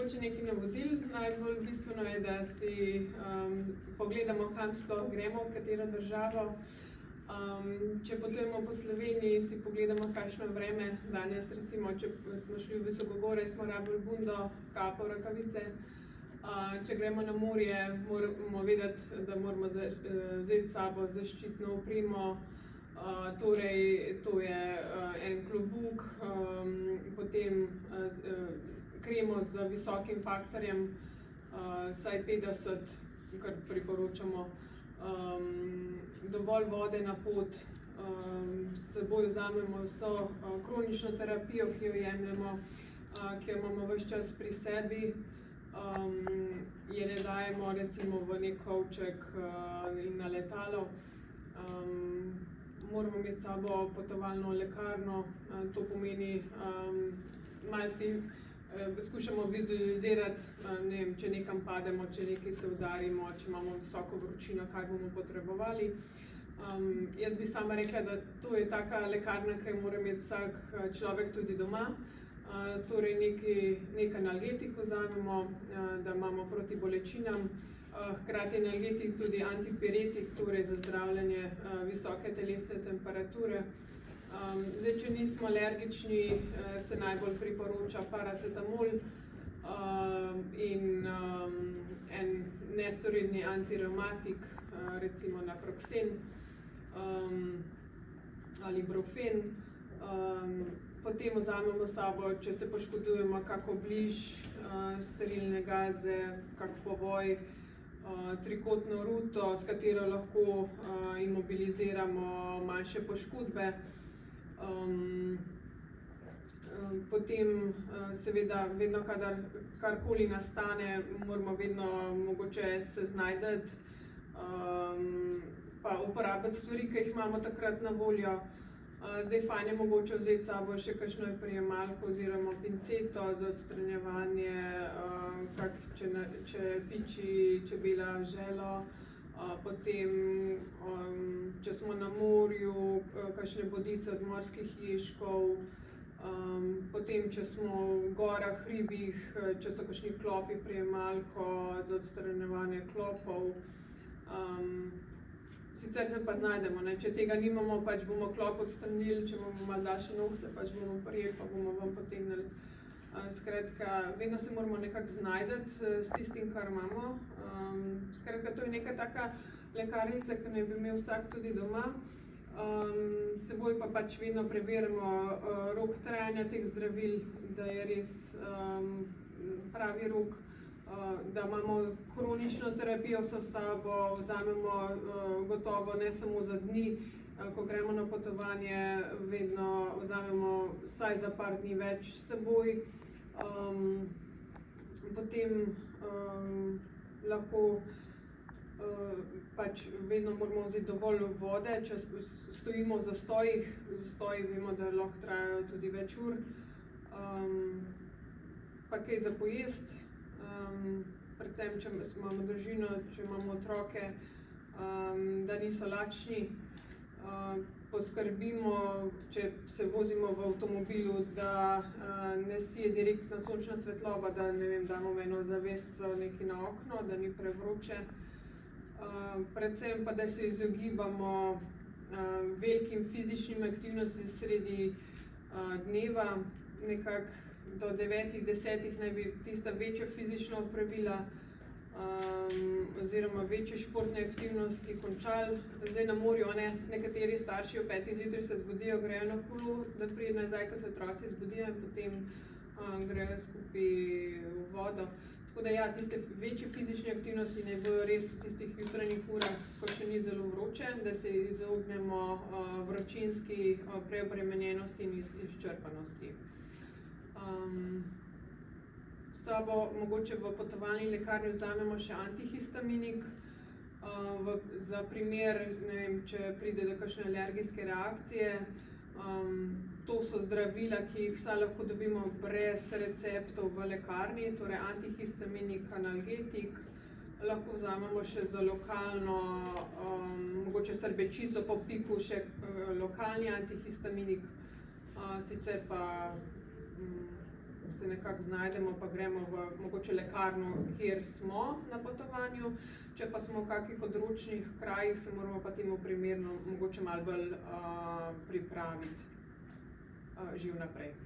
mogoče nekaj navodil. Najbolj bistveno je, da si pogledamo, kam sploh gremo, v katero državo. Če potujemo po Sloveniji, si pogledamo, kakšno vreme. Danes, recimo, če smo šli v Visokogorje, smo rabili bundo, kapo, rokavice. Če gremo na morje, moramo vedeti, da moramo vzeti s sabo zaščitno opremo. Torej, to je en klobuk, potem kremo z visokim faktorjem, vsaj 50, kar priporočamo. Dovolj vode na pot, s seboj vzamemo vso kronično terapijo, ki jo jemljemo, ki jo imamo ves čas pri sebi. Je ne dajemo recimo v nek kovček in na letalo. Moramo imeti s sabo potovalno lekarno, to pomeni, malo si skušamo vizualizirati, ne vem, če nekam pademo, če nekaj se udarimo, če imamo visoko vročino, kaj bomo potrebovali. Jaz bi sama rekla, da to je taka lekarna, ki jo mora imeti vsak človek tudi doma. Torej nek analgetik vzamemo, da imamo proti bolečinam. Hkrati je analgetik tudi antipiretik, torej za zdravljenje visoke telesne temperature. Zdaj, če nismo alergični, se najbolj priporoča paracetamol in en nesteroidni antirevmatik, recimo naproxen ali brufen. Potem vzamemo s sabo, če se poškodujemo, kak obliž, sterilne gaze, kak povoj, trikotno ruto, s katero lahko imobiliziramo manjše poškodbe. Potem seveda vedno, kadar karkoli nastane, moramo vedno mogoče se znajti, pa uporabiti stvari, ki jih imamo takrat na voljo. Zdaj fajn je mogoče vzeti s sabo še kakšno prijemalko oziroma pinceto za odstranjevanje čepiči, čebela, želo. Potem, če smo na morju, kakšne bodice od morskih ježkov. Potem, če smo v gorah, hribih, če so kakšni klopi, prijemalko za odstranjevanje klopov. Sicer se pa znajdemo, če tega nimamo, pač bomo klop odstranili, če imamo malo daljše nohte, pač bomo prijeli pa bomo ven potegnili. Skratka, vedno se moramo nekako znajti s tistim, kar imamo. Skratka, to je neka taka lekarnica, ki naj bi imel vsak tudi doma. S seboj pa pač vedno preverimo rok trajanja teh zdravil, da je res pravi rok. Da imamo kronično terapijo vso s sabo, vzamemo gotovo ne samo za dni, ko gremo na potovanje, vedno vzamemo vsaj za par dni več s seboj. Potem lahko pač vedno moramo vzeti dovolj vode, če stojimo v zastojih. Zastoji vemo, da lahko trajajo tudi več ur. Pa kaj za pojesti. Predvsem, če imamo družino, če imamo otroke, da niso lačni. Poskrbimo, če se vozimo v avtomobilu, da ne sije direktna sončna svetloba, da ne vem, damo eno zavesico nekaj na okno, da ni prevroče. Predvsem pa, da se izogibamo velikim fizičnim aktivnostim sredi dneva. Nekako do 9-10 naj bi tista večja fizična opravila oziroma večje športne aktivnosti končali. Zdaj na morju, nekateri starši ob 5. zjutraj se zbudijo, grejo na kolo, da pride nazaj, ko se otroci zbudijo in potem grejo skupaj v vodo. Tako da ja, tiste večje fizične aktivnosti naj bojo res v tistih jutranjih urah, ko še ni zelo vroče, da se izognemo vročinski preobremenjenosti in izčrpanosti. S sabo mogoče v potovalni lekarni vzamemo še antihistaminik, za primer, ne vem, če pride do kakšne alergijske reakcije. To so zdravila, ki jih vsa lahko dobimo brez receptov v lekarni, torej antihistaminik, analgetik. Lahko vzamemo še za lokalno, mogoče srbečico po piku, še lokalni antihistaminik. Sicer pa se nekako znajdemo, pa gremo v mogoče lekarno, kjer smo na potovanju. Če pa smo v kakih odročnih krajih, se moramo pa temu primerno mogoče malo bolj pripraviti že vnaprej.